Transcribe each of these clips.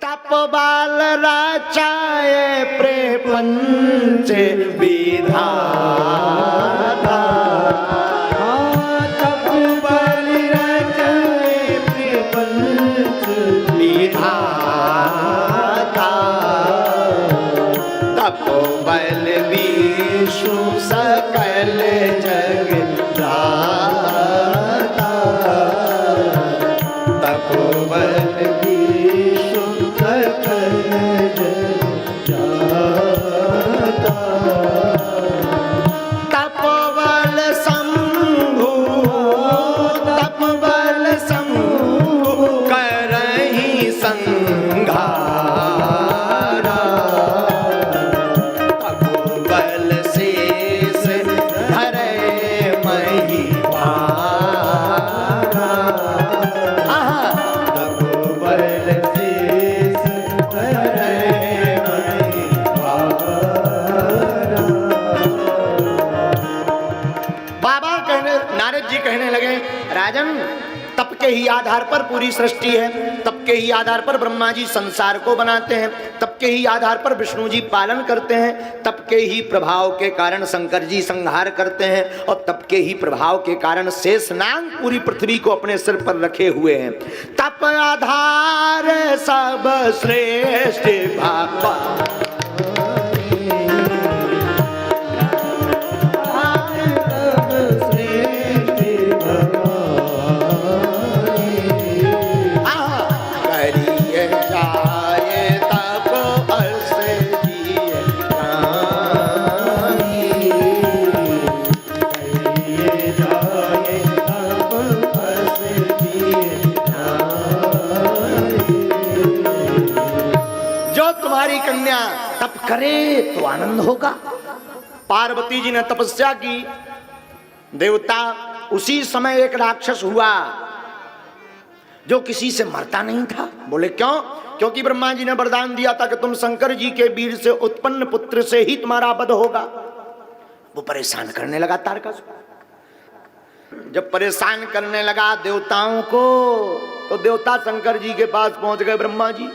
तप बाल राचाए प्रपंच विधाता। तप बाल राचाए प्रपंच विधाता। तप बल विष्णु सकल जग दाता। तप बल तपबल शंभु करहि संघारा। तपबल शेष धरे महिपारा। तपबल शेष धरे महिपारा। बाबा नारद जी कहने लगे, राजन तप के ही आधार पर पूरी सृष्टि है, तप के ही आधार पर ब्रह्मा जी संसार को बनाते हैं, तप के ही आधार पर विष्णु जी पालन करते हैं, तप के ही प्रभाव के कारण शंकर जी संहार करते हैं, और तप के ही प्रभाव के कारण शेषनाग पूरी पृथ्वी को अपने सिर पर रखे हुए हैं। तप आधार सब श्रेष्ठ बाबा। कन्या तप करे तो आनंद होगा। पार्वती जी ने तपस्या की, देवता उसी समय एक राक्षस हुआ जो किसी से मरता नहीं था। बोले क्यों? क्योंकि ब्रह्मा जी ने वरदान दिया था कि तुम शंकर जी के वीर से उत्पन्न पुत्र से ही तुम्हारा वध होगा। वो परेशान करने लगा तारकासुर। जब परेशान करने लगा देवताओं को, तो देवता शंकर जी के पास पहुंच गए। ब्रह्मा जी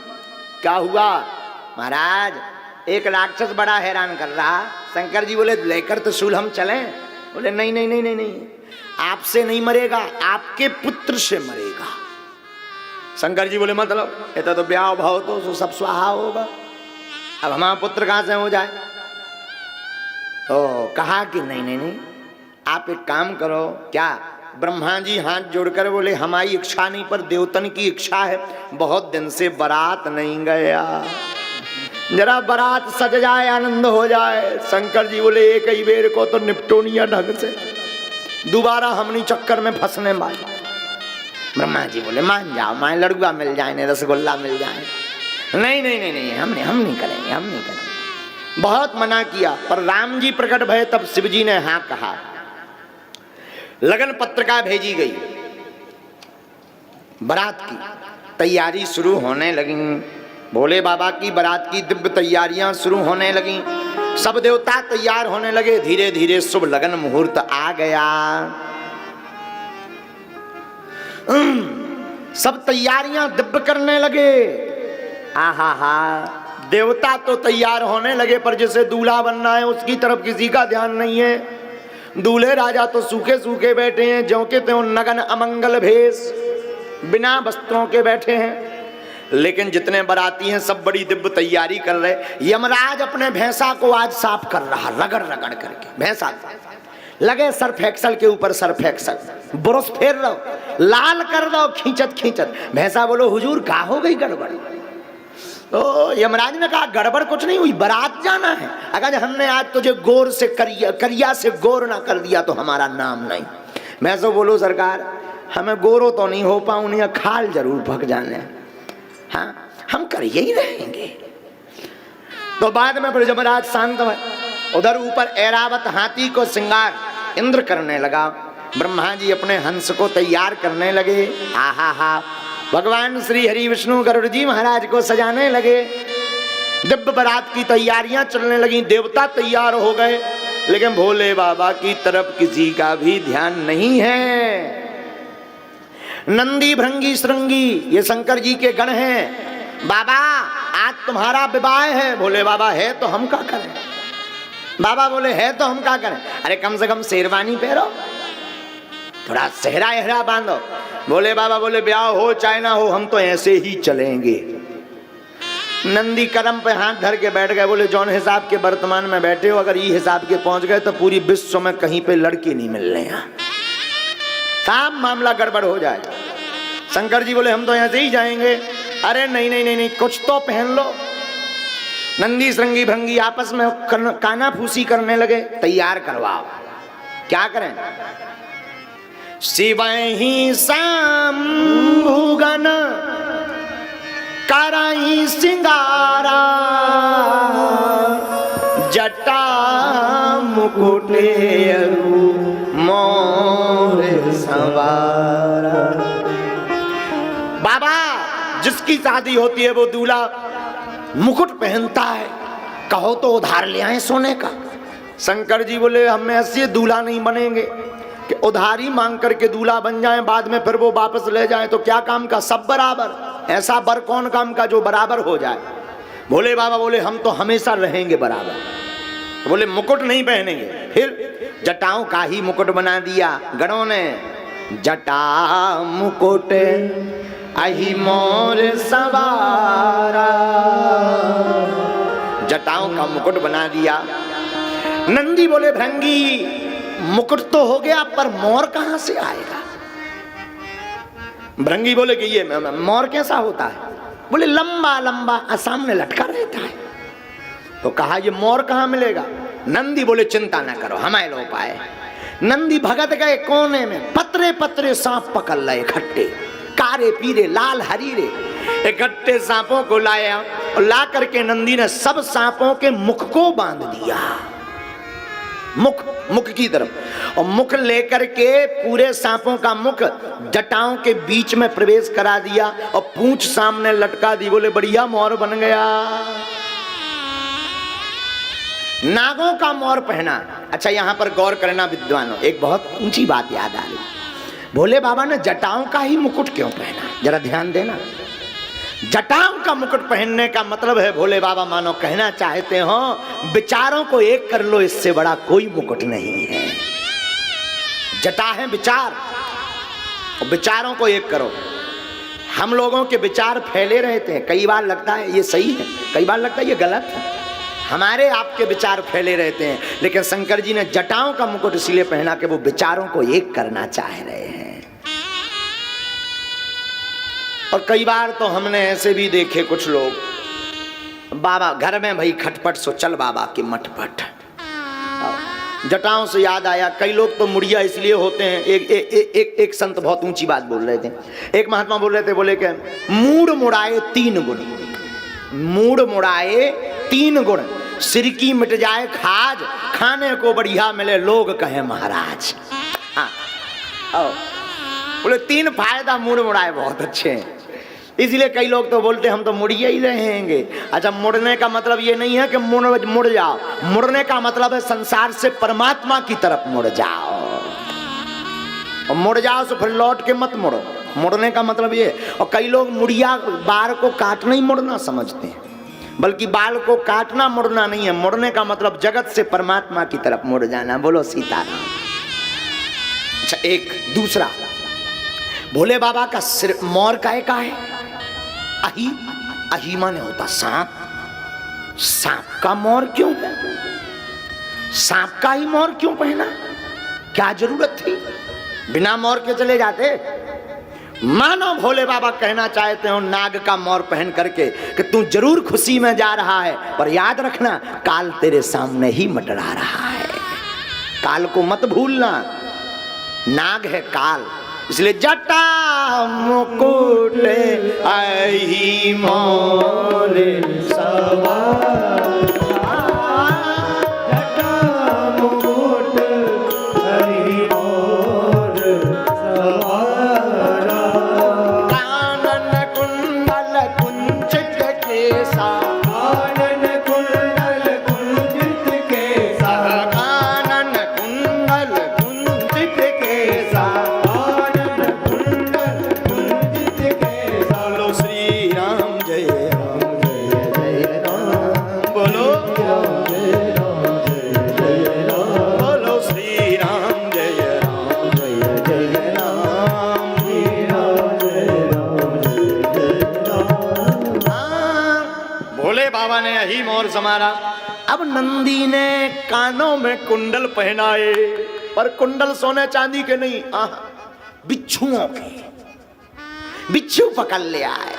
क्या हुआ? महाराज एक राक्षस बड़ा हैरान कर रहा। शंकर जी बोले लेकर तो शूल हम चलें? बोले नहीं नहीं नहीं नहीं नहीं, आपसे नहीं मरेगा, आपके पुत्र से मरेगा। शंकर जी बोले मतलब ये तो ब्याह भाव तो सब स्वाहा होगा, अब हमारा पुत्र कहां से हो जाए? तो कहा कि नहीं नहीं नहीं, आप एक काम करो। क्या? ब्रह्मा जी हाथ जोड़कर बोले हमारी इच्छा नहीं पर देवतन की इच्छा है, बहुत दिन से बारात नहीं गया, जरा बारात सज जाए, आनंद हो जाए। शंकर जी बोले एक ही बेर को तो निपटोनिया ढंग से, दोबारा हमनी चक्कर में फंसने वाले। ब्रह्मा जी बोले मान जाओ, माए लड़ुआ मिल जाए, रसगुल्ला मिल जाए। नहीं नहीं नहीं नहीं, हम नहीं करेंगे, हम नहीं करेंगे। बहुत मना किया, पर राम जी प्रकट भये तब शिव जी ने हाँ कहा। लगन पत्रिका भेजी गई, बारात की तैयारी शुरू होने लगी। भोले बाबा की बारात की दिव्य तैयारियां शुरू होने लगी। सब देवता तैयार होने लगे। धीरे धीरे शुभ लगन मुहूर्त आ गया। सब तैयारियां दिव्य करने लगे। आहा हा, देवता तो तैयार होने लगे, पर जिसे दूल्हा बनना है उसकी तरफ किसी का ध्यान नहीं है। दूल्हे राजा तो सूखे सूखे बैठे हैं, ज्यों के त्यों नगन अमंगल भेष, बिना वस्त्रों के बैठे हैं। लेकिन जितने बाराती हैं सब बड़ी दिव्य तैयारी कर रहे। यमराज अपने भैंसा को आज साफ कर रहा, रगड़ रगड़ करके भैंसा लगे। सर्फ एक्सल के ऊपर सर्फ एक्सल, ब्रश फेर रहो, लाल कर दो खींचत खींचत। भैंसा बोलो हुजूर का हो गई गड़बड़? तो यमराज ने कहा गड़बड़ कुछ नहीं हुई, बारात जाना है। अगर हमने आज तुझे गोर से करिया से गोर ना कर दिया तो हमारा नाम नहीं। मैं तो बोलो सरकार हमें गोरो तो नहीं हो पाऊं, नहीं खाल जरूर भग जाने, हाँ हम करिए ही रहेंगे। तो बाद में फिर यमराज शांत हुए। उधर ऊपर ऐरावत हाथी को श्रृंगार इंद्र करने लगा। ब्रह्मा जी अपने हंस को तैयार करने लगे। आहा हा, भगवान श्री हरि विष्णु गरुड़ जी महाराज को सजाने लगे। दिव्य बारात की तैयारियां चलने लगी। देवता तैयार हो गए, लेकिन भोले बाबा की तरफ किसी का भी ध्यान नहीं है। नंदी भृंगी श्रृंगी ये शंकर जी के गण हैं, बाबा आज तुम्हारा विवाह है। बोले बाबा है तो हम क्या करें। बाबा बोले है तो हम क्या करें। अरे कम से कम शेरवानी पहनो, थोड़ा सेहरा एहरा बांधो। बोले बाबा बोले ब्याह हो चाहे ना हो हम तो ऐसे ही चलेंगे। नंदी करम पे हाथ धर के बैठ गए। बोले जौन हिसाब के वर्तमान में बैठे हो अगर ये हिसाब के पहुंच गए तो पूरी विश्व में कहीं पे लड़की नहीं मिल रहे हैं, साफ मामला गड़बड़ हो जाए। शंकर जी बोले हम तो ऐसे ही जाएंगे। अरे नहीं नहीं नहीं नहीं, कुछ तो पहन लो। नंदी श्रृंगी भृंगी आपस में काना फूसी करने लगे। तैयार करवाओ, क्या करें। शिव ही शंभुगन कराई सिंगारा, जटा मुकुटे मोर सवारा। बाबा जिसकी शादी होती है वो दूल्हा मुकुट पहनता है, कहो तो उधार ले आए सोने का। शंकर जी बोले हम ऐसे दूल्हा नहीं बनेंगे कि उधारी मांग करके दूल्हा बन जाए, बाद में फिर वो वापस ले जाए तो क्या काम का। सब बराबर, ऐसा बर कौन काम का जो बराबर हो जाए। भोले बाबा बोले हम तो हमेशा रहेंगे बराबर। तो बोले मुकुट नहीं पहनेंगे। फिर जटाओं का ही मुकुट बना दिया गणों ने। जटा मुकुट अहि मोर सवारा, जटाओं का मुकुट बना दिया। नंदी बोले भृंगी मुकुट तो हो गया पर मोर कहां से आएगा। भृंगी बोले कि ये मोर कैसा होता है। बोले लंबा लंबा सामने लटका रहता है। तो कहा ये मोर कहां मिलेगा। नंदी बोले चिंता ना करो हमारे लो पाए। नंदी भगत गए कोने में, पतरे पतरे सांप पकड़ लाए इकट्ठे, कारे पीरे लाल हरीरे इकट्ठे सांपों को लाया और ला करके नंदी ने सब सांपों के मुख को बांध दिया। मुख की तरफ, और मुख लेकर के पूरे सांपों का मुख जटाओं के बीच में प्रवेश करा दिया और पूंछ सामने लटका दी। बोले बढ़िया मोर बन गया। नागों का मोर पहना। अच्छा यहां पर गौर करना विद्वानों, एक बहुत ऊंची बात याद आ रही। भोले बाबा ने जटाओं का ही मुकुट क्यों पहना, जरा ध्यान देना। जटाओं का मुकुट पहनने का मतलब है भोले बाबा मानो कहना चाहते हो विचारों को एक कर लो, इससे बड़ा कोई मुकुट नहीं है। जटा है विचार, और विचारों को एक करो। हम लोगों के विचार फैले रहते हैं, कई बार लगता है ये सही है, कई बार लगता है ये गलत है। हमारे आपके विचार फैले रहते हैं, लेकिन शंकर जी ने जटाओं का मुकुट इसलिए पहना कि वो विचारों को एक करना चाह रहे हैं। और कई बार तो हमने ऐसे भी देखे कुछ लोग बाबा घर में भाई खटपट सो चल बाबा की मटपट। जटाओं से याद आया कई लोग तो मुड़िया इसलिए होते हैं। एक संत बहुत ऊंची बात बोल रहे थे। एक महात्मा बोल रहे थे, बोले कि मूड मुड़ाए तीन गुण, मूड मुड़ाए तीन गुण, सिर की मिट जाए खाज, खाने को बढ़िया मिले लोग कहे महाराज। हाँ बोले तीन फायदा मूड मुड़ाए बहुत अच्छे हैं। इसलिए कई लोग तो बोलते हम तो मुड़िए ही रहेंगे। अच्छा मुड़ने का मतलब ये नहीं है कि मुड़ जाओ, मुड़ने का मतलब है संसार से परमात्मा की तरफ मुड़ जाओ। और मुड़ जाओ तो फिर लौट के मत मुड़ो, मुड़ने का मतलब ये। और कई लोग मुड़िया बाल को काटना ही मुड़ना समझते हैं, बल्कि बाल को काटना मुड़ना नहीं है। मुड़ने का मतलब जगत से परमात्मा की तरफ मुड़ जाना। बोलो सीताराम। अच्छा एक दूसरा, भोले बाबा का सिर मोर का है अही, अही माने होता सांप। सांप का मोर क्यों है, सांप का ही मोर क्यों पहना, क्या जरूरत थी, बिना मोर के चले जाते। मानो भोले बाबा कहना चाहते हो नाग का मोर पहन करके कि तू जरूर खुशी में जा रहा है, पर याद रखना काल तेरे सामने ही मंडरा रहा है। काल को मत भूलना, नाग है काल। इसलिए जटा मुकुट अहि मोर सवारा, जटा मुकुट अहि मोर सवारा, कानन कुंडल कुंचित केसा, कानन कुंडल कुंचित केसा, कानन कुंडल कुंचित केसा, श्री राम जय भोले बाबा ने यही मोर समारा। अब नंदी ने कानों में कुंडल पहनाए, पर कुंडल सोने चांदी के नहीं, बिच्छुओं के। बिच्छू पकड़ ले आए,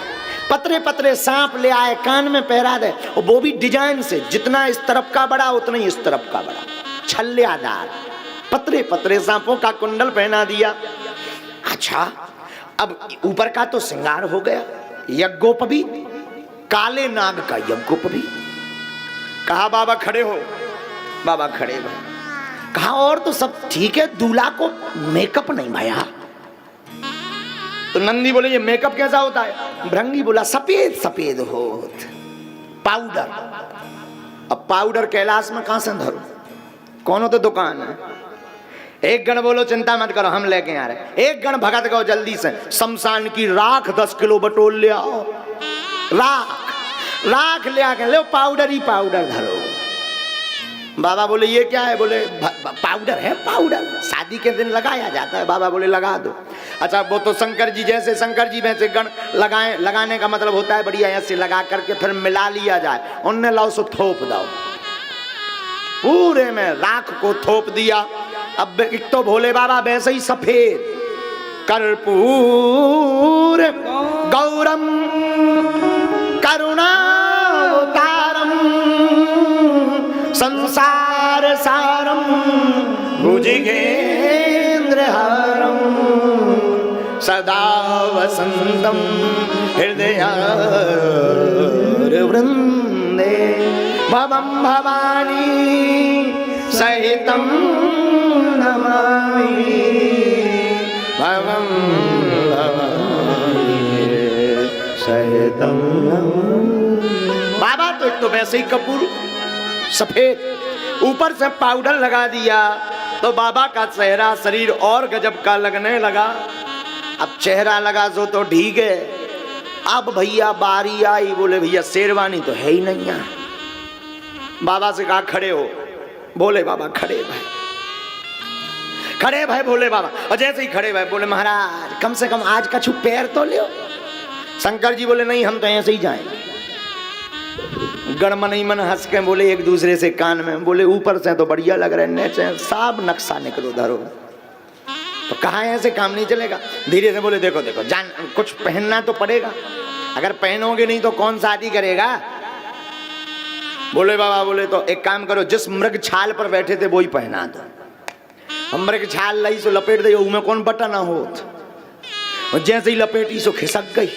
पतरे पतरे सांप ले आए, कान में पहरा दे, और वो भी डिजाइन से, जितना इस तरफ का बड़ा उतना ही इस तरफ का बड़ा, छल्लेदार पतरे पतरे सांपों का कुंडल पहना दिया। अच्छा, अब ऊपर का तो श्रृंगार हो गया, यज्ञोपवीत, काले नाग का यज्ञोपवीत। कहा बाबा खड़े हो, बाबा खड़े भाई। कहा और तो सब ठीक है, दूल्हा को मेकअप नहीं भया। तो नंदी बोले ये मेकअप कैसा होता है? भृंगी बोला सफेद सफेद होत, पाउडर। अब पाउडर कैलाश में कहां से धरो, कौन हो तो दुकान है। एक गण बोलो चिंता मत करो हम लेके आ रहे। एक गण भगत गो जल्दी से शमशान की राख 10 किलो बटोल ले आओ। राख ले आके लो, पाउडर ही पाउडर धरो। बाबा बोले ये क्या है? बोले पाउडर है, पाउडर शादी के दिन लगाया जाता है। बाबा बोले लगा दो। अच्छा, वो तो शंकर जी जैसे, शंकर जी वैसे गण लगाए। लगाने का मतलब होता है बढ़िया ऐसे लगा करके फिर मिला लिया जाए। उनने लाओ सो थोप दो, पूरे में राख को थोप दिया। अब एक तो भोले बाबा वैसे ही सफेद, कर्पूर गौरम करुणावतारम संसार सारम भुजगेंद्रहारम सदा वसंतम हृदय वृंदे भवम भवानी सहितम नमामि भवम भवानी सहितम नमामि। बाबा तो एक तो वैसे ही कपूर सफेद, ऊपर से पाउडर लगा दिया तो बाबा का चेहरा शरीर और गजब का लगने लगा। अब चेहरा लगा तो ठीक है। अब भैया बारी आई, बोले भैया शेरवानी तो है ही नहीं है। बाबा से कहा खड़े हो। बोले बाबा खड़े भाई, खड़े भाई भोले बाबा। और जैसे ही खड़े भाई बोले महाराज कम से कम आज का छू पैर तो लियो। शंकर जी बोले नहीं, हम तो ऐसे ही जाएंगे। गणमन ही मन हंस के बोले एक दूसरे से कान में, बोले ऊपर से तो बढ़िया लग रहे हैं, नीचे सब नक्शा निकलो धरो। तो कहा ऐसे काम नहीं चलेगा। धीरे से बोले देखो देखो जान, कुछ पहनना तो पड़ेगा, अगर पहनोगे नहीं तो कौन शादी करेगा। बोले बाबा बोले तो एक काम करो, जिस मृग छाल पर बैठे थे वही पहना दो। हम मृग छाल लाई सो लपेट दे, में कौन बटन होत। और जैसे ही लपेटी सो खिसक गई।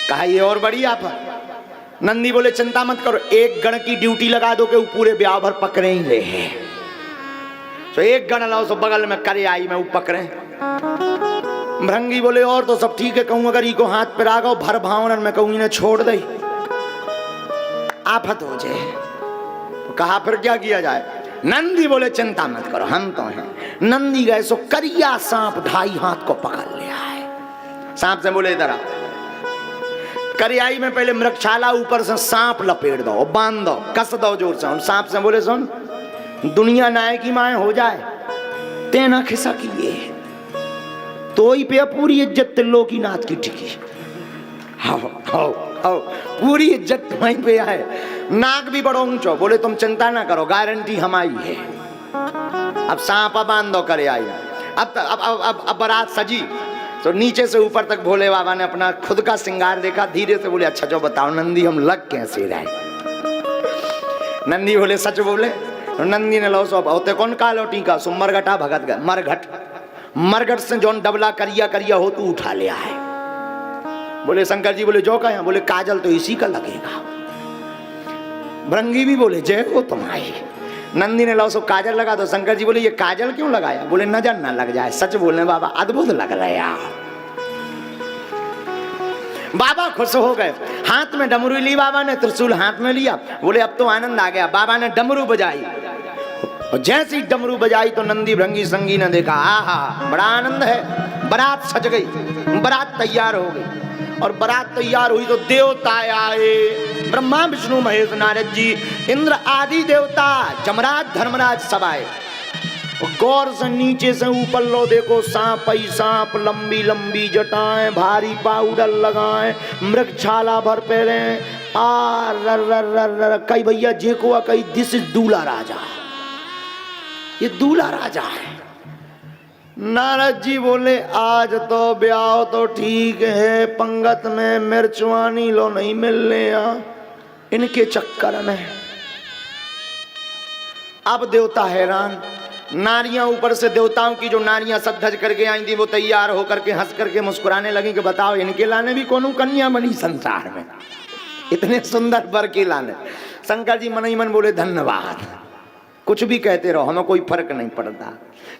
कहा ये और बढ़िया पर। नंदी बोले चिंता मत करो, एक गण की ड्यूटी लगा दो कि वो पूरे ब्याह भर पकड़े ही ले हैं। तो एक गण लाओ सो बगल में करे आई में वो पकड़े। भृंगी बोले और तो सब ठीक है, कहूं अगर इको हाथ पे आ गो भर भावनन में कहूं इन्हें छोड़ दे आफत हो जाए। तो कहा फिर क्या किया जाए। नंदी बोले चिंता मत करो हम तो हैं। नंदी गए सो करिया सांप 2.5 हाथ को पकड़ लिया है। सांप से बोले इधर आ। करियाई में पहले मृगशाला, ऊपर से सांप लपेट दो, बांध दो, कस दो जोर से। सांप से बोले सुन, दुनिया नाय की माए हो जाए तेना खिसा किए तो ही पे पूरी इज्जत तिल्लो की नाथ की टिकी। हाओ पूरी इज्जत वहीं पे आए। नाक भी बड़ो ऊंचो। बोले तुम चिंता ना करो, गारंटी हमारी है। अब सांप बांध दो करियाई। अब बारात सजी तो नीचे से ऊपर तक भोले बाबा ने अपना खुद का श्रृंगार देखा। धीरे से बोले अच्छा जो बताओ नंदी हम लग कैसे रहे। नंदी बोले सच बोले। नंदी ने लो सो होते कौन कालो टीका सो मरघटा भगत गए। मरघट से जौन डबला करिया करिया हो तू उठा ले आए। बोले शंकर जी बोले जो कहा। बोले काजल तो इसी का लगेगा। भृंगी भी बोले जय हो तुम्हारी। नंदी ने लो सो काजल लगा दो। शंकर जी बोले ये काजल क्यों लगाया। बोले नजर ना लग जाए। सच बोलने बाबा अद्भुत लग रहे हैं। बाबा खुश हो गए। हाथ में डमरू ली बाबा ने, त्रिशूल हाथ में लिया। बोले अब तो आनंद आ गया। बाबा ने डमरू बजाई और जैसी डमरू बजाई तो नंदी भृंगी संगी ने देखा आहा बड़ा आनंद है। बारात सज गई, बारात तैयार हो गई। और बारात तैयार हुई तो देवता आए, ब्रह्मा विष्णु महेश नारद जी, इंद्र आदि देवता, जमराज धर्मराज सब आए। गौर से नीचे से ऊपर लो देखो सांप ही सांप, लंबी लंबी जटाएं, भारी पाउडर लगाए, मृगछाला भर पहले, कई भैया जे को कई दिस इज दूल्हा राजा, ये दूल्हा राजा है। नारद जी बोले आज तो ब्याह तो ठीक है, पंगत में मिर्चवानी लो नहीं मिलने इनके चक्कर में। अब देवता हैरान, नारियां ऊपर से देवताओं की जो नारियां सज धज करके आई थी वो तैयार होकर के हंस करके मुस्कुराने लगी कि बताओ इनके लाने भी कौन कन्या बनी संसार में, इतने सुंदर वर के लाने। शंकर जी मन ही मन बोले धन्यवाद, कुछ भी कहते रहो हमें कोई फर्क नहीं पड़ता।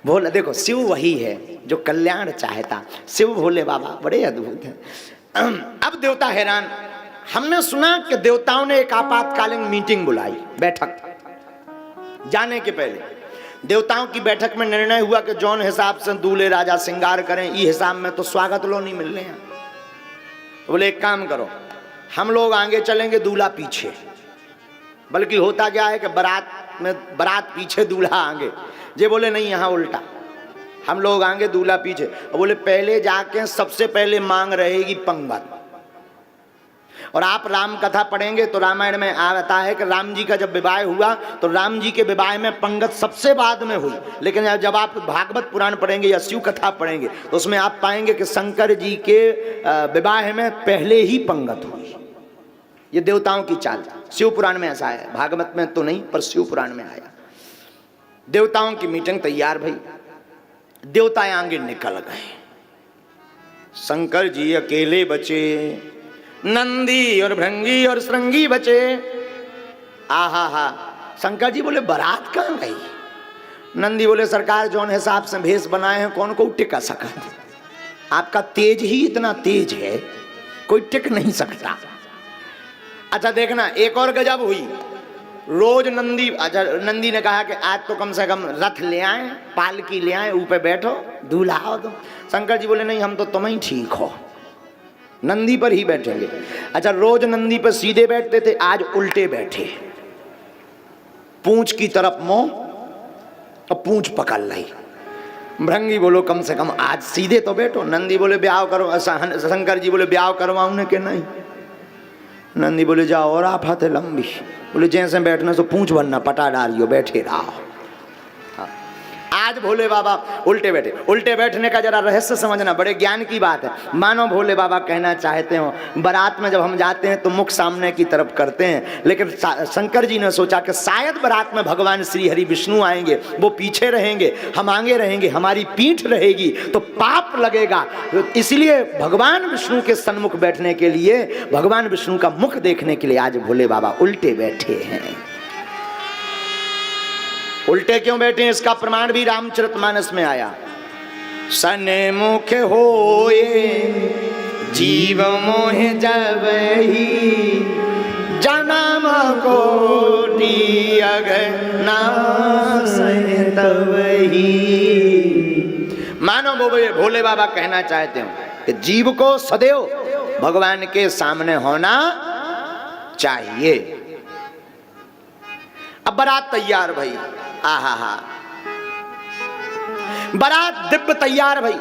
भोले देखो शिव वही है जो कल्याण चाहता, शिव भोले बाबा बड़े अद्भुत हैं। अब देवता हैरान, हमने सुना कि देवताओं ने एक आपातकालीन मीटिंग बुलाई, बैठक। जाने के पहले देवताओं की बैठक में निर्णय हुआ कि जौन हिसाब से दूल्हे राजा श्रृंगार करें ई हिसाब में तो स्वागत लो नहीं मिलने हैं। तो बोले एक काम करो, हम लोग आगे चलेंगे दूल्हा पीछे। बल्कि होता क्या है कि बारात पीछे दूल्हा आगे। जे बोले नहीं यहाँ उल्टा, हम लोग आगे दूल्हा पीछे। और बोले पहले जाके सबसे पहले मांग रहेगी पंगत। और आप राम कथा पढ़ेंगे तो रामायण में आता है कि राम जी का जब विवाह हुआ तो राम जी के विवाह में पंगत सबसे बाद में हुई। लेकिन जब आप भागवत पुराण पढ़ेंगे या शिव कथा पढ़ेंगे तो उसमें आप पाएंगे कि शंकर जी के विवाह में पहले ही पंगत हुई। ये देवताओं की चाल, शिव पुराण में ऐसा है, भागवत में तो नहीं पर शिव पुराण में आया। देवताओं की मीटिंग तैयार भई, देवता आगे निकल गए, शंकर जी अकेले बचे, नंदी और भृंगी और श्रृंगी बचे। आहा हा, शंकर जी बोले बारात कहाँ गई? नंदी बोले सरकार जौन हिसाब से भेष बनाए हैं कौन को टिका सका, आपका तेज ही इतना तेज है कोई टिक नहीं सकता। अच्छा देखना एक और गजब हुई, रोज नंदी, अच्छा नंदी ने कहा कि आज तो कम से कम रथ ले आए, पालकी ले आए, ऊपर बैठो दूल्हा हो तुम। शंकर जी बोले नहीं हम तो तुम ही ठीक हो, नंदी पर ही बैठेंगे। अच्छा रोज नंदी पर सीधे बैठते थे, आज उल्टे बैठे, पूंछ की तरफ मुंह और पूंछ पकड़ ली। भृंगी बोलो कम से कम आज सीधे तो बैठो। नंदी बोले ब्याह करो, शंकर जी बोले ब्याह करवाऊं ने कि नहीं? नंदी बोले जाओ और आफत है लंबी। बोले जैसे बैठने से पूंछ बनना पटा डालियो, बैठे रहो। आज भोले बाबा उल्टे बैठे। उल्टे बैठने का जरा रहस्य समझना, बड़े ज्ञान की बात है। मानो भोले बाबा कहना चाहते हो बारात में जब हम जाते हैं तो मुख सामने की तरफ करते हैं, लेकिन शंकर जी ने सोचा कि शायद बारात में भगवान श्री हरि विष्णु आएंगे, वो पीछे रहेंगे, हम आगे रहेंगे, हमारी पीठ रहेगी तो पाप लगेगा। इसलिए भगवान विष्णु के सन्मुख बैठने के लिए, भगवान विष्णु का मुख देखने के लिए आज भोले बाबा उल्टे बैठे हैं। उल्टे क्यों बैठे हैं इसका प्रमाण भी रामचरितमानस में आया। सने मुख होए जीव मोह जबहि, जन्म कोटि अगनास तबहि। मानो भोले बाबा कहना चाहते हो कि जीव को सदैव भगवान के सामने होना चाहिए। अब बारात तैयार भई, आहा हा, बारात दिव्य तैयार भई।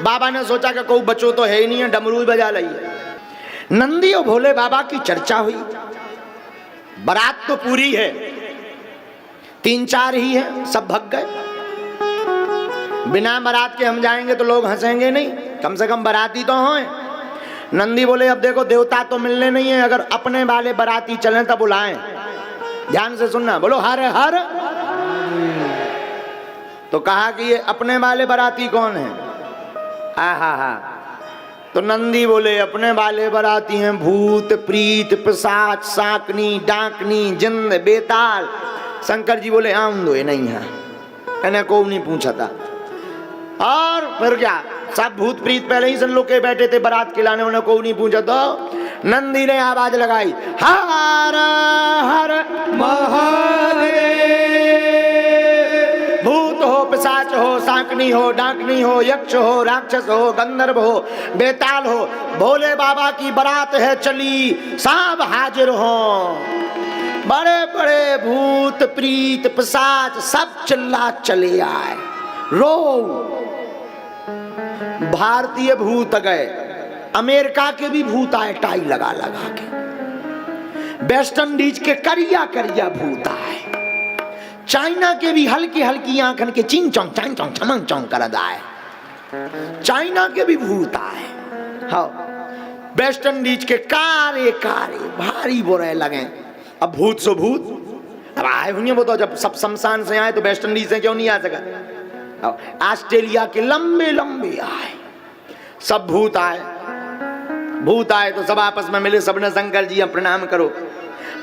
बाबा ने सोचा कि कोई बच्चों तो है ही नहीं है, डमरू बजा लई। नंदी और भोले बाबा की चर्चा हुई। बारात तो पूरी है, 3-4 ही है, सब भग गए। बिना बारात के हम जाएंगे तो लोग हंसेंगे नहीं, कम से कम बाराती तो हों। नंदी बोले अब देखो देवता तो मिलने नहीं है, अगर अपने वाले बाराती चलें तब बुलाएं। ध्यान से सुनना, बोलो हर हर। तो कहा कि ये अपने वाले बाराती कौन है? आहा हा। तो नंदी बोले अपने वाले बाराती हैं भूत प्रीत पिशाच साकनी डाकनी जिंद बेताल। शंकर जी बोले आम दो नहीं है, इन्हें को नहीं पूछा था। और फिर क्या, सब भूत प्रीत पहले ही से लोग के बैठे थे बारात के लाने, उन्हें को नहीं पूछा। तो नंदी ने आवाज लगाई हर हर महादेव। भूत हो पिशाच हो साकनी हो डाकनी हो यक्ष हो राक्षस हो गंधर्व हो बेताल हो, भोले बाबा की बारात है चली, सब हाजिर हो। बड़े बड़े भूत प्रीत पिशाच सब चिल्ला चले आए। रो भारतीय भूत गए, अमेरिका के भी भूत आए टाई लगा लगा के, वेस्ट इंडीज के करिया करिया भूत आए, चाइना के भी हल्की हल्की आंखन के चिंग चौंग चांग चौंग चमंग चौंग कर आए, चाइना के भी भूत आए। हाँ, वेस्ट इंडीज के कारे कारे भारी बुरे लगे। अब भूत सो भूत, अब आए हुए बताओ, जब सब शमशान से आए तो वेस्ट इंडीज से क्यों नहीं आ सका। ऑस्ट्रेलिया के लंबे लंबे आए, सब भूत आए। भूत आए तो सब आपस में मिले, सबने शंकर जी अब प्रणाम करो।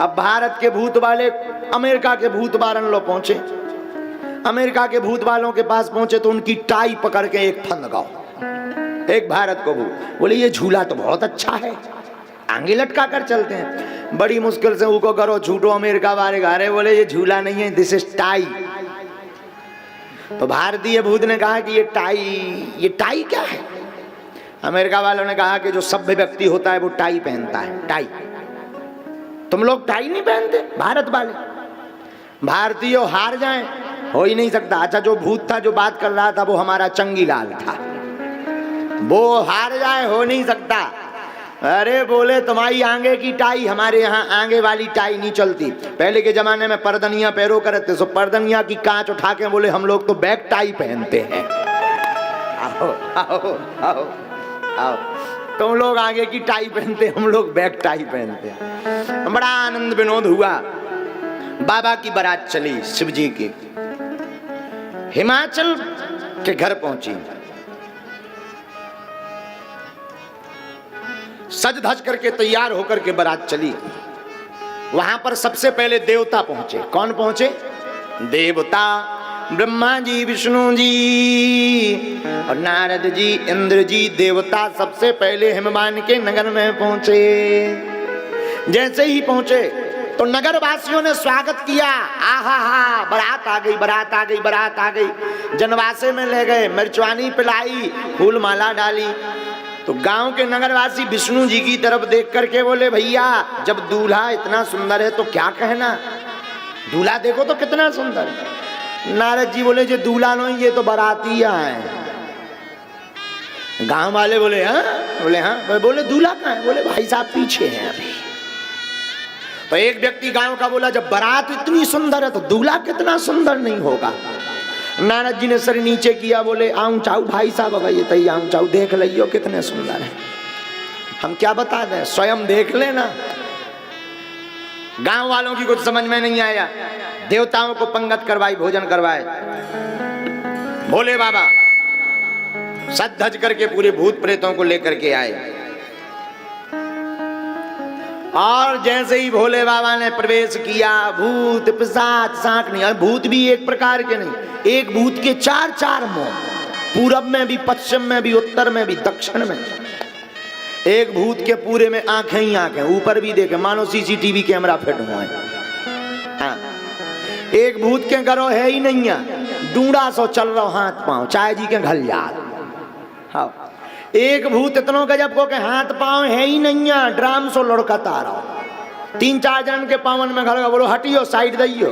अब भारत के भूत वाले अमेरिका के भूत वालन लो पहुंचे, अमेरिका के भूत वालों के पास पहुंचे तो उनकी टाई पकड़ के एक फन गाओ, एक भारत को भूत बोले ये झूला तो बहुत अच्छा है, आगे लटका कर चलते हैं। बड़ी मुश्किल से उनको करो छूटो, अमेरिका वाले घरे बोले ये झूला नहीं है, दिस इज टाई। तो भारतीय भूत ने कहा कि ये टाई क्या है। अमेरिका वालों ने कहा कि जो सभ्य व्यक्ति होता है वो टाई पहनता है, टाई। तुम लोग टाई नहीं पहनते भारत वाले, भारतीय हार जाएं, हो ही नहीं सकता। अच्छा, जो भूत था जो बात कर रहा था वो हमारा चंगीलाल था, वो हार जाए हो नहीं सकता। अरे बोले तुम्हारी आगे की टाई, हमारे यहाँ आगे वाली टाई नहीं चलती। पहले के जमाने में पर्दनिया पैरों करते, सो पर्दनिया की कांच उठा के बोले हम लोग तो बैक टाई पहनते हैं। आओ आओ आओ आओ, तुम लोग आगे की टाई पहनते, हम लोग बैक टाई पहनते हैं। बड़ा आनंद विनोद हुआ। बाबा की बारात चली शिव जी की, हिमाचल के घर पहुंची, सज धज करके तैयार होकर के बारात चली। वहां पर सबसे पहले देवता पहुंचे। कौन पहुंचे? देवता ब्रह्मा जी, विष्णु जी और नारद जी, इंद्र जी। देवता सबसे पहले हिमवान के नगर में पहुंचे। जैसे ही पहुंचे तो नगर वासियों ने स्वागत किया। आहा हा, बारात आ गई, बारात आ गई, बारात आ गई। जनवासे में ले गए, मिर्चवानी पिलाई, फूल माला डाली। तो गांव के नगरवासी विष्णु जी की तरफ देख करके बोले भैया जब दूल्हा इतना सुंदर है तो क्या कहना, दूल्हा देखो तो कितना सुंदर। नारद जी बोले जो दूल्हा नहीं, ये तो बाराती आए। गांव वाले बोले हाँ, बोले हाँ, बोले दूल्हा कहाँ है? बोले भाई साहब पीछे हैं अभी। तो एक व्यक्ति गांव का बोला जब बारात इतनी सुंदर है तो दूल्हा कितना सुंदर नहीं होगा। नारद जी ने सर नीचे किया, बोले आऊं चाऊ भाई साहब, अब ये तई आऊं चाऊ, देख लियो कितने सुंदर है। हम क्या बता दें, स्वयं देख लेना। गांव वालों की कुछ समझ में नहीं आया। देवताओं को पंगत करवाई, भोजन करवाए। भोले बाबा सज धज करके पूरे भूत प्रेतों को लेकर के आए। और जैसे ही भोले बाबा ने प्रवेश किया, भूत पिशाच शाकनी, भूत भी एक प्रकार के नहीं, एक भूत के चार चार मुंह, पूरब में भी, पश्चिम में भी, उत्तर में भी, दक्षिण में। एक भूत के पूरे में आंखें ही आंखें, ऊपर भी देखे मानो सीसीटीवी कैमरा फिट हुआ है। हाँ। एक भूत के घरों है ही नहीं है, डूंडा सो चल रहा हाथ पांव, चाय जी के घल यार। हाँ। एक भूत इतनों गजब को के हाथ पांव है ही नहीं है, ड्राम सो लड़कता रहो। 3-4 जन के पावन में घर का बोलो हटियो साइड दइयो।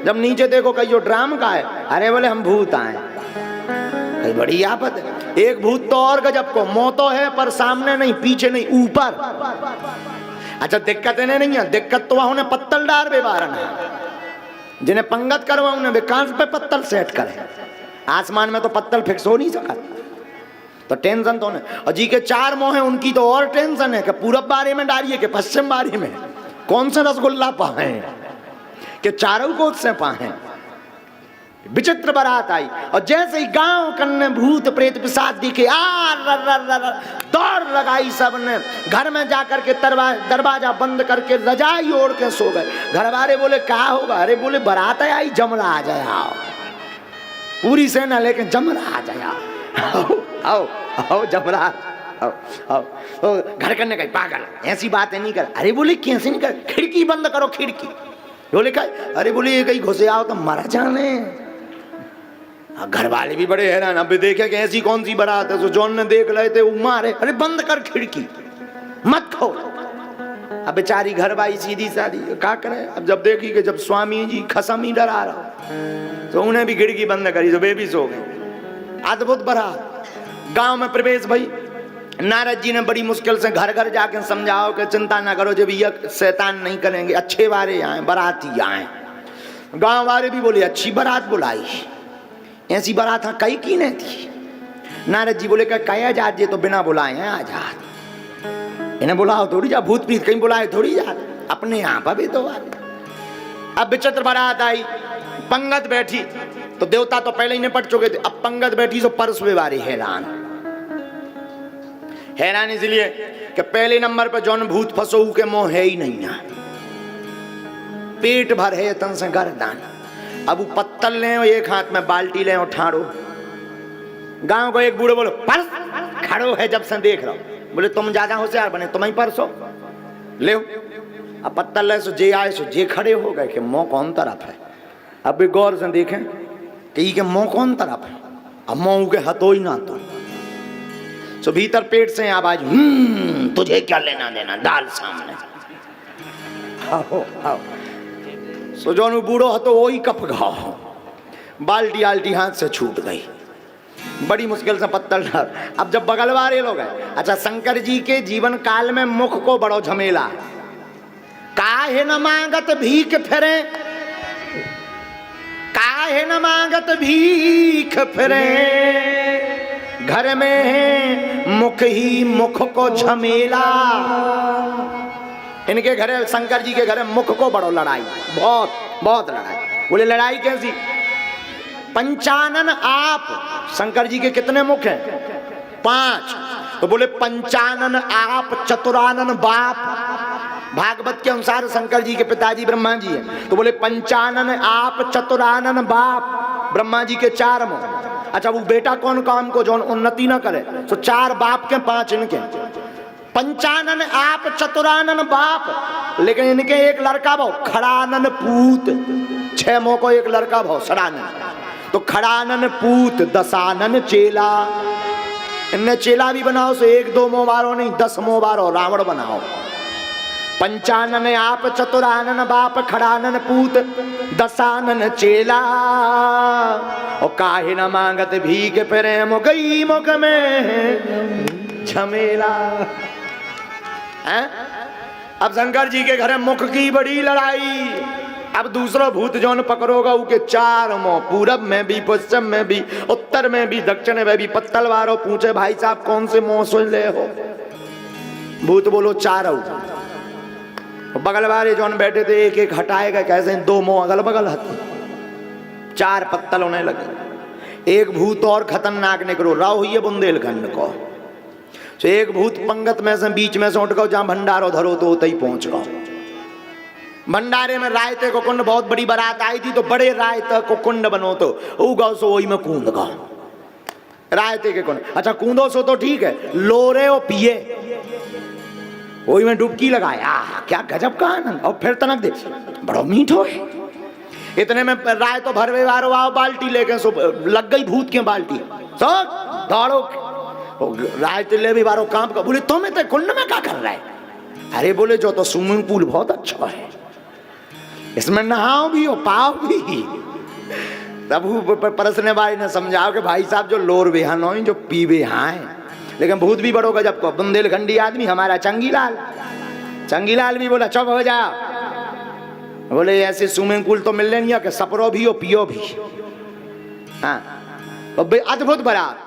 जब नीचे देखो कहियो ड्राम का है, अरे बोले हम भूत आए। बड़ी आफत है। एक भूत तो और गजब को, मोतो है पर सामने नहीं, पीछे नहीं, ऊपर। अच्छा दिक्कत इन्हें नहीं है, दिक्कत तो उन्हें पत्तल डार बेबारन है। जिन्हें पंगत करवा उन्हें विकास पे पत्तल सेट करे। आसमान में तो पत्तल फिक्स हो नहीं सका, तो टेंशन तो नहीं। और जी के 4 मोह है, उनकी तो और टेंशन है कि पूरब बारे में डालिए कि पश्चिम बारे में, कौन सा रसगुल्ला पाए कि चारों को उससे पाए। विचित्र बारात आई और जैसे ही गांव कन्ने भूत प्रेत पिशाच दिखे, दौड़ लगाई सबने। घर में जाकर के दरवाजा बंद करके रजाई ओढ़ के सो गए। घर वाले बोले क्या होगा? अरे बोले बारात आई, जमरा आ जाए, पूरी सेना लेके जमरा आ जाए, आओ आओ जमरा आओ आओ। तो घर करने का पागल ऐसी बातें नहीं कर। अरे बोले कैसे नहीं कर? खिड़की बंद करो, खिड़की। बोले क्या? अरे बोले ये कहीं घुसे आओ तो मरा जाने। घर वाले भी बड़े हैरान, अब देखे कि ऐसी कौन सी बारात है। तो जॉन ने देख रहे थे, मारे अरे बंद कर खिड़की, मत खोल। अब बेचारी घर वाली सीधी सादी क्या करे। अब जब देखी कि जब स्वामी जी खसम ही डरा रहा, तो उन्हें भी खिड़की बंद करी, तो बेबी सो गई। अद्भुत बारात गांव में प्रवेश भई। नारद जी ने बड़ी मुश्किल से घर घर जाके समझाओ कि चिंता ना करो, जब ये शैतान नहीं करेंगे, अच्छे वारे आए, बाराती आए। गांव वाले भी बोले अच्छी बारात बुलाई, ऐसी बारात कई की नहीं थी। नारद जी बोले कई आजाद ये तो बिना बुलाए हैं आजाद, इन्हें बुलाओ थोड़ी जा, भूत प्रीत कहीं बुलाए थोड़ी जा, अपने यहाँ पर भी तो अब विचित्र बारात आई, पंगत बैठी, तो देवता तो पहले ही निपट चुके थे, अब पंगत बैठी तो परसवे वारी हैरान इसलिए कि पहले नंबर पर जौन भूत फसो के मोह है ही नहीं है, पेट भर है तन से गर्दान। अब वो पत्तल ले, एक हाथ में बाल्टी ले और ठाड़ो। गांव को एक बूढ़े बोलो पर्स खड़ो है जब से देख रहा हूं, बोले तुम ज्यादा होशियार बने, तुम ही परसो ले। अब पत्तल ले सो जे आए सो जे खड़े हो गए कि मुंह कौन तरफ है। अब भी गौर से देखें कि के मुंह कौन तरफ है, अब मुंह के हतो ही ना तो सो भीतर पेट से आवाज तुझे क्या लेना देना, दाल सामने आओ आओ। सो जो बूढ़ो हतो वो ही कप गाओ, बाल्टी आल्टी हाथ से छूट गई, बड़ी मुश्किल से पत्तल डाल। अब जब बगल वाले लोग हैं, अच्छा शंकर जी के जीवन काल में मुख को बड़ो झमेला, काहे न मांगत भीख फिरे, काहे न मांगत भीख फिरे, घर में मुख ही मुख को झमेला। इनके घरे शंकर जी के घरे मुख को बड़ो लड़ाई, बहुत बहुत लड़ाई। बोले लड़ाई कैसी, पंचानन आप, शंकर जी के कितने मुख हैं? 5। तो बोले पंचानन आप चतुरानन बाप। भागवत के अनुसार शंकर जी के पिताजी ब्रह्मा जी हैं, तो बोले पंचानन आप चतुरानन बाप। ब्रह्मा जी के 4 मुख। अच्छा वो बेटा कौन काम को जो उन्नति न करे, तो 4 बाप के 5 इनके। पंचानन आप चतुरानन बाप, लेकिन इनके एक लड़का भाव खड़ानन पूत। 6 मुख को एक लड़का भाव सड़ानन, तो खड़ानन पूत दसानन चेला। इनने चेला भी बनाओ सो 1-2 मोह बारो नहीं, 10 मोह बारो रावण बनाओ। पंचानन आप चतुरानन बाप, खड़ानन पूत दसानन चेला। और काहे न मांगत भीख फिरे, मुगई मुख में झमेला। अब शंकर जी के घर मुख की बड़ी लड़ाई। अब दूसरा भूत जौन पकड़ोगा उके 4 मुंह, पूरब में भी, पश्चिम में भी, उत्तर में भी, दक्षिण में भी। पत्तल वारो पूछे भाई साहब कौन से मुंह सुन ले हो? भूत बोलो 4। बगल वाले जौन बैठे थे एक एक हटाएगा, कैसे 2 मुंह अगल बगल हथे, 4 पत्तल होने लगे। एक भूत और खतरनाक निकलो, राव हुई बुंदेलखंड को। तो एक भूत पंगत में से बीच में से उठ गो, जहां भंडारो धरो तो उतई पहुंच गो। भंडारे में रायते को कुंड, बहुत बड़ी बारात आई थी, तो बड़े रायते को कुंड बनो तो उगाओ सो वही में कूद गो, रायते के कुंड। अच्छा कूदो सो तो ठीक है, लोरे और पिए वही में डुबकी लगाया, क्या गजब का आनंद। और फिर तनक दे बड़ो मीठो है। इतने में राय तो भरवे वारो आओ बाल्टी लेके, सो लग गई भूत के बाल्टी, सो दौड़ो राय तो ले भी बारो काम का। बोले तुम्हें तो कुंड में क्या कर रहा है? अरे बोले जो तो स्विमिंग पूल बहुत अच्छा है, इसमें नहाओ भी हो पाओ भी। तब परसने वाले ने समझाओ कि भाई साहब जो लोर बेहान हो जो पी बेहाए, लेकिन भूत भी बड़ो गजब को, बुंदेलखंडी आदमी हमारा चंगीलाल। चंगीलाल भी बोला चुप हो जाओ, बोले ऐसे स्विमिंग पूल तो मिल नहीं है कि सपरो भी हो पियो भी। हाँ अद्भुत बारात।